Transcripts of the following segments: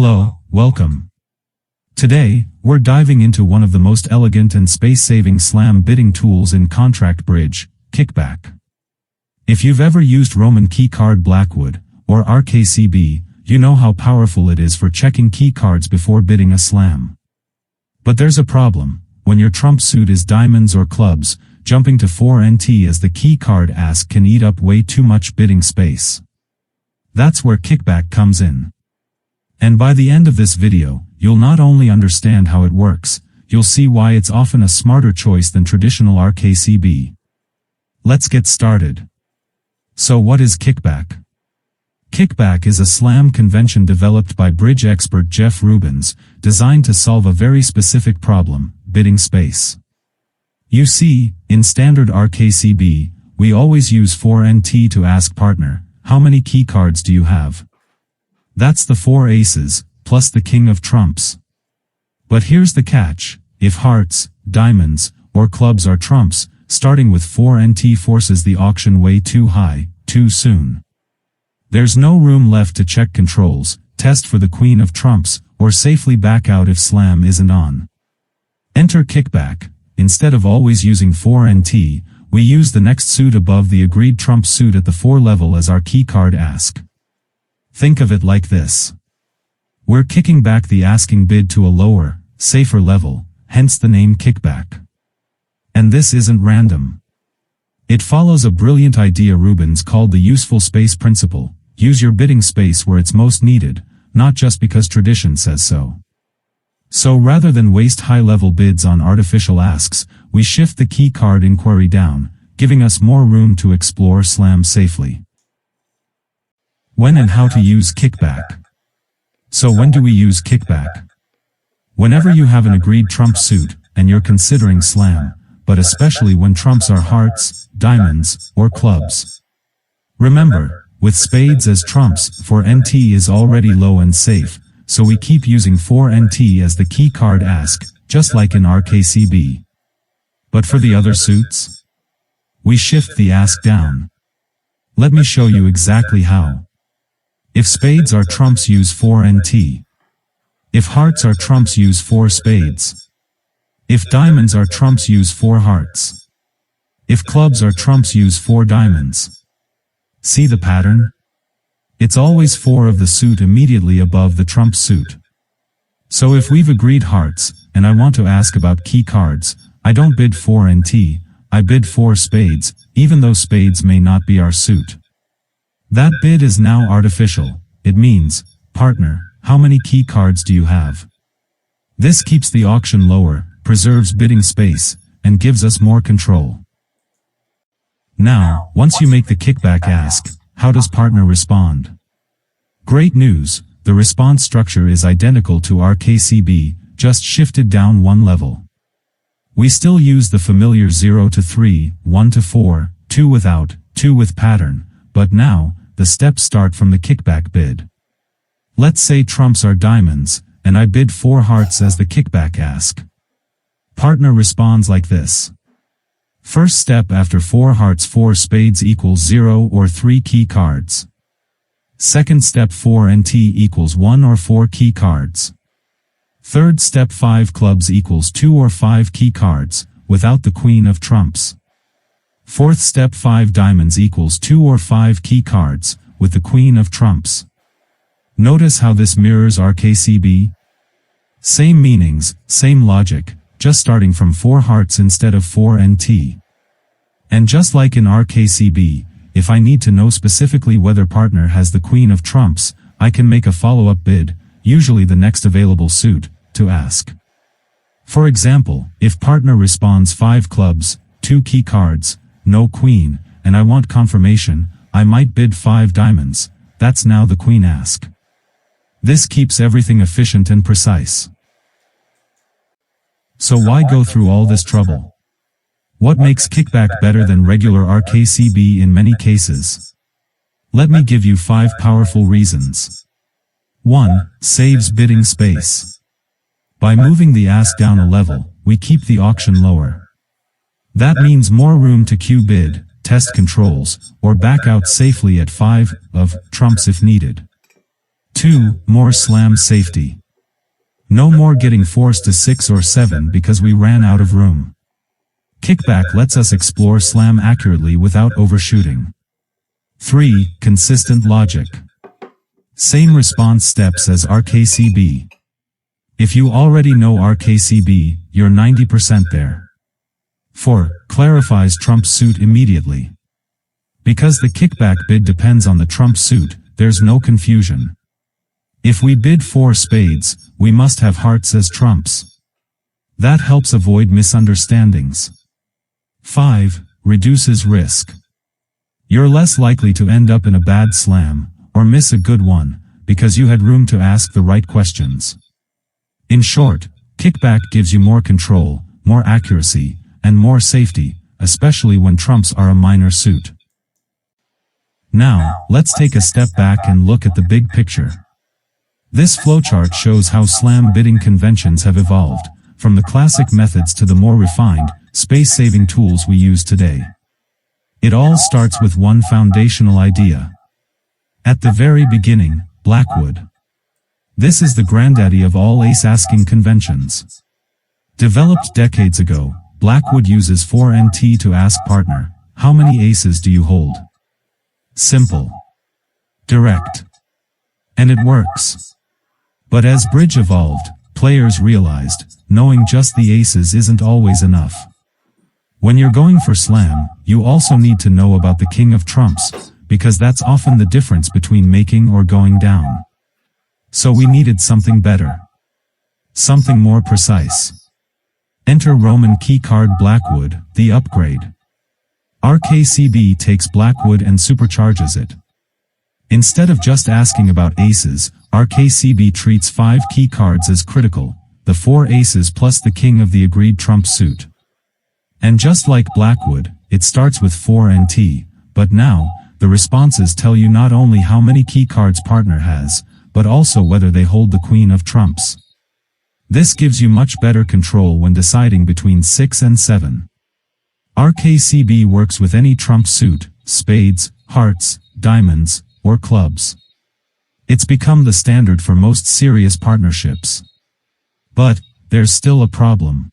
Hello, welcome. Today, we're diving into one of the most elegant and space-saving slam bidding tools in contract bridge, Kickback. If you've ever used Roman keycard Blackwood, or RKCB, you know how powerful it is for checking key cards before bidding a slam. But there's a problem. When your trump suit is diamonds or clubs, jumping to 4NT as the key card ask can eat up way too much bidding space. That's where Kickback comes in. And by the end of this video, you'll not only understand how it works, you'll see why it's often a smarter choice than traditional RKCB. Let's get started. So what is Kickback? Kickback is a slam convention developed by bridge expert Jeff Rubens, designed to solve a very specific problem, bidding space. You see, in standard RKCB, we always use 4NT to ask partner, how many key cards do you have? That's the 4 aces, plus the king of trumps. But here's the catch: if hearts, diamonds, or clubs are trumps, starting with 4NT forces the auction way too high, too soon. There's no room left to check controls, test for the queen of trumps, or safely back out if slam isn't on. Enter Kickback. Instead of always using 4NT, we use the next suit above the agreed trump suit at the 4 level as our key card ask. Think of it like this. We're kicking back the asking bid to a lower, safer level, hence the name Kickback. And this isn't random. It follows a brilliant idea Rubens called the useful space principle. Use your bidding space where it's most needed, not just because tradition says so. So rather than waste high-level bids on artificial asks, we shift the key card inquiry down, giving us more room to explore slam safely. When and how to use Kickback. So when do we use Kickback? Whenever you have an agreed trump suit, and you're considering slam, but especially when trumps are hearts, diamonds, or clubs. Remember, with spades as trumps, 4NT is already low and safe, so we keep using 4NT as the key card ask, just like in RKCB. But for the other suits, we shift the ask down. Let me show you exactly how. If spades are trumps, use 4NT. If hearts are trumps, use 4 spades. If diamonds are trumps, use 4 hearts. If clubs are trumps, use 4 diamonds. See the pattern? It's always 4 of the suit immediately above the trump suit. So if we've agreed hearts, and I want to ask about key cards, I don't bid 4NT, I bid 4 spades, even though spades may not be our suit. That bid is now artificial. It means, partner, how many key cards do you have? This keeps the auction lower, preserves bidding space, and gives us more control. Now, once you make the kickback ask, how does partner respond? Great news, the response structure is identical to RKCB, just shifted down 1 level. We still use the familiar 0 to 3, 1 to 4, 2 without, 2 with pattern, but now, the steps start from the kickback bid. Let's say trumps are diamonds, and I bid 4 hearts as the kickback ask. Partner responds like this. First step: after 4 hearts 4 spades equals 0 or 3 key cards. Second step: 4NT equals 1 or 4 key cards. Third step: 5 clubs equals 2 or 5 key cards, without the queen of trumps. Fourth step: 5 diamonds equals 2 or 5 key cards, with the queen of trumps. Notice how this mirrors RKCB? Same meanings, same logic, just starting from 4 hearts instead of 4NT. And just like in RKCB, if I need to know specifically whether partner has the queen of trumps, I can make a follow-up bid, usually the next available suit, to ask. For example, if partner responds 5 clubs, 2 key cards, no queen, and I want confirmation, I might bid 5 diamonds. That's now the queen ask. This keeps everything efficient and precise. So why go through all this trouble? What makes Kickback better than regular RKCB in many cases? Let me give you 5 powerful reasons. 1. Saves bidding space. By moving the ask down a level, we keep the auction lower. That means more room to queue bid, test controls, or back out safely at 5 of trumps if needed. 2. More slam safety. No more getting forced to 6 or 7 because we ran out of room. Kickback lets us explore slam accurately without overshooting. 3. Consistent logic. Same response steps as RKCB. If you already know RKCB, you're 90% there. 4. Clarifies trump suit immediately. Because the kickback bid depends on the trump suit, there's no confusion. If we bid 4 spades, we must have hearts as trumps. That helps avoid misunderstandings. 5. Reduces risk. You're less likely to end up in a bad slam, or miss a good one, because you had room to ask the right questions. In short, kickback gives you more control, more accuracy, and more safety, especially when trumps are a minor suit. Now, let's take a step back and look at the big picture. This flowchart shows how slam bidding conventions have evolved, from the classic methods to the more refined, space-saving tools we use today. It all starts with one foundational idea. At the very beginning, Blackwood. This is the granddaddy of all ace-asking conventions. Developed decades ago, Blackwood uses 4NT to ask partner, how many aces do you hold? Simple. Direct. And it works. But as bridge evolved, players realized, knowing just the aces isn't always enough. When you're going for slam, you also need to know about the king of trumps, because that's often the difference between making or going down. So we needed something better. Something more precise. Enter Roman keycard Blackwood, the upgrade. RKCB takes Blackwood and supercharges it. Instead of just asking about aces, RKCB treats 5 key cards as critical, the 4 aces plus the king of the agreed trump suit. And just like Blackwood, it starts with 4NT, but now, the responses tell you not only how many key cards partner has, but also whether they hold the queen of trumps. This gives you much better control when deciding between 6 and 7. RKCB works with any trump suit, spades, hearts, diamonds, or clubs. It's become the standard for most serious partnerships. But, there's still a problem.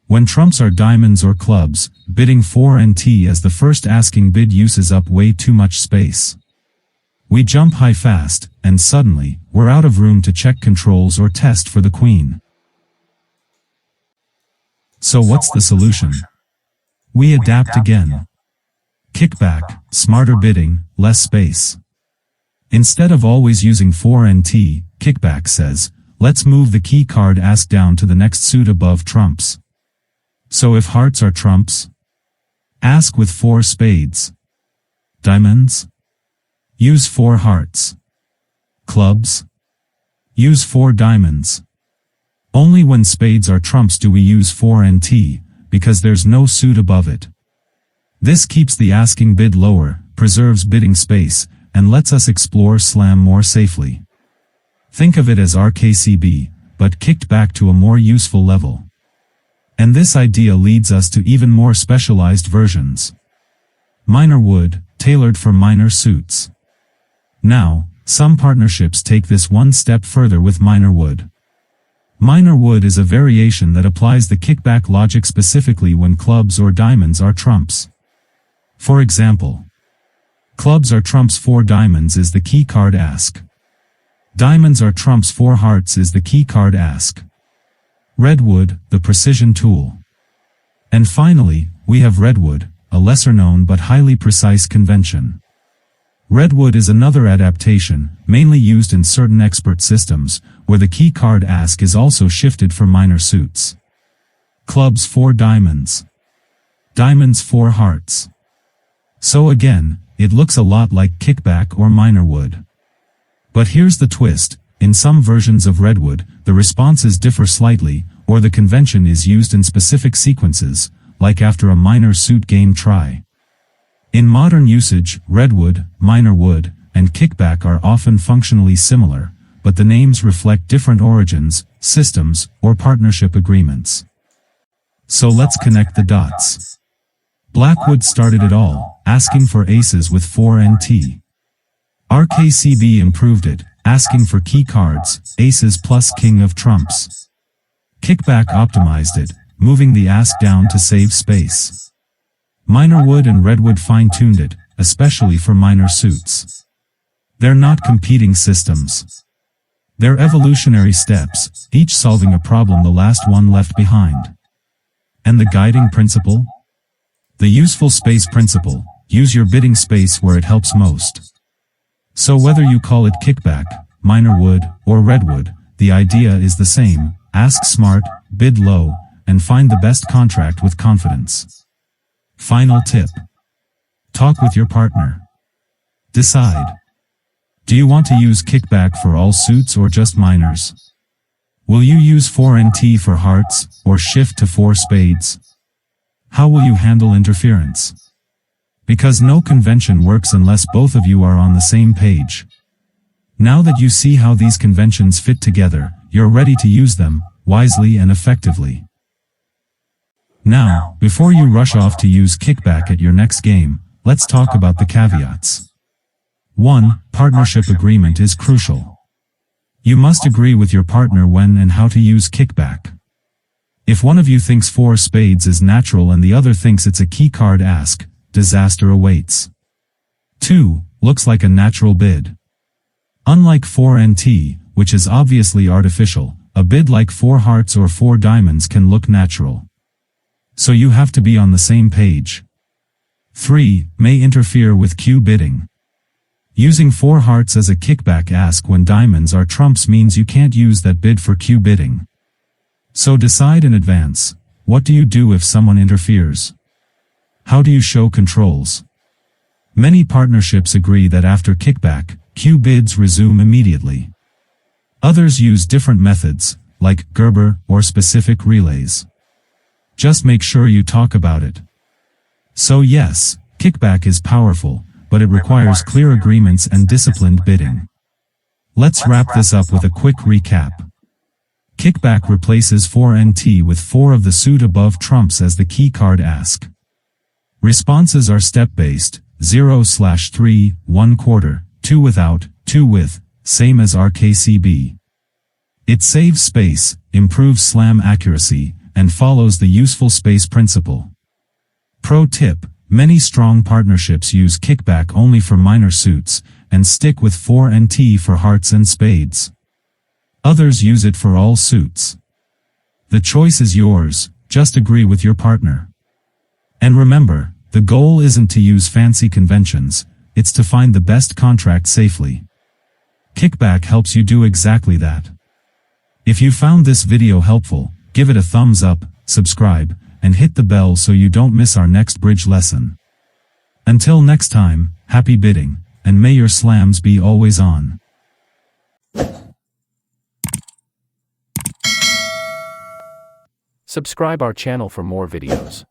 When trumps are diamonds or clubs, bidding 4NT as the first asking bid uses up way too much space. We jump high fast, and suddenly, we're out of room to check controls or test for the queen. So what's the solution? We adapt again. Kickback, smarter bidding, less space. Instead of always using 4NT, Kickback says, let's move the key card ask down to the next suit above trumps. So if hearts are trumps, ask with 4 spades. Diamonds? Use 4 hearts. Clubs? Use 4 diamonds. Only when spades are trumps do we use 4NT, because there's no suit above it. This keeps the asking bid lower, preserves bidding space, and lets us explore slam more safely. Think of it as RKCB, but kicked back to a more useful level. And this idea leads us to even more specialized versions. Minor wood, tailored for minor suits. Now, some partnerships take this one step further with minor wood. Minor wood is a variation that applies the kickback logic specifically when clubs or diamonds are trumps. For example, clubs are trumps 4 diamonds is the key card ask. Diamonds are trumps 4 hearts is the key card ask. Redwood, the precision tool. And finally, we have redwood, a lesser known but highly precise convention. Redwood is another adaptation, mainly used in certain expert systems, where the key card ask is also shifted for minor suits. Clubs 4 diamonds. Diamonds 4 hearts. So again, it looks a lot like kickback or minor wood. But here's the twist, in some versions of redwood, the responses differ slightly, or the convention is used in specific sequences, like after a minor suit game try. In modern usage, redwood, minor wood, and kickback are often functionally similar, but the names reflect different origins, systems, or partnership agreements. So let's connect the dots. Blackwood started it all, asking for aces with 4NT. RKCB improved it, asking for key cards, aces plus king of trumps. Kickback optimized it, moving the ask down to save space. Minor wood and redwood fine-tuned it, especially for minor suits. They're not competing systems. They're evolutionary steps, each solving a problem the last one left behind. And the guiding principle? The useful space principle: use your bidding space where it helps most. So whether you call it kickback, minor wood, or redwood, the idea is the same: ask smart, bid low, and find the best contract with confidence. Final tip. Talk with your partner. Decide. Do you want to use kickback for all suits or just minors? Will you use 4NT for hearts, or shift to 4 spades? How will you handle interference? Because no convention works unless both of you are on the same page. Now that you see how these conventions fit together, you're ready to use them, wisely and effectively. Now, before you rush off to use kickback at your next game, let's talk about the caveats. 1. Partnership agreement is crucial. You must agree with your partner when and how to use kickback. If one of you thinks 4 spades is natural and the other thinks it's a key card ask, disaster awaits. 2. Looks like a natural bid. Unlike 4NT, which is obviously artificial, a bid like 4 hearts or 4 diamonds can look natural. So you have to be on the same page. 3. May interfere with Q bidding. Using 4 hearts as a kickback ask when diamonds are trumps means you can't use that bid for Q bidding. So decide in advance, what do you do if someone interferes? How do you show controls? Many partnerships agree that after kickback, Q bids resume immediately. Others use different methods, like Gerber or specific relays. Just make sure you talk about it. So yes, kickback is powerful, but it requires clear agreements and disciplined bidding. Let's wrap this up with a quick recap. Kickback replaces 4NT with 4 of the suit above trumps as the key card ask. Responses are step-based: 0/3, 1/4, 2 without, 2 with, same as RKCB. It saves space, improves slam accuracy, and follows the useful space principle. Pro tip: many strong partnerships use kickback only for minor suits, and stick with 4NT for hearts and spades. Others use it for all suits. The choice is yours, just agree with your partner. And remember, the goal isn't to use fancy conventions, it's to find the best contract safely. Kickback helps you do exactly that. If you found this video helpful, give it a thumbs up, subscribe, and hit the bell so you don't miss our next bridge lesson. Until next time, happy bidding, and may your slams be always on. Subscribe our channel for more videos.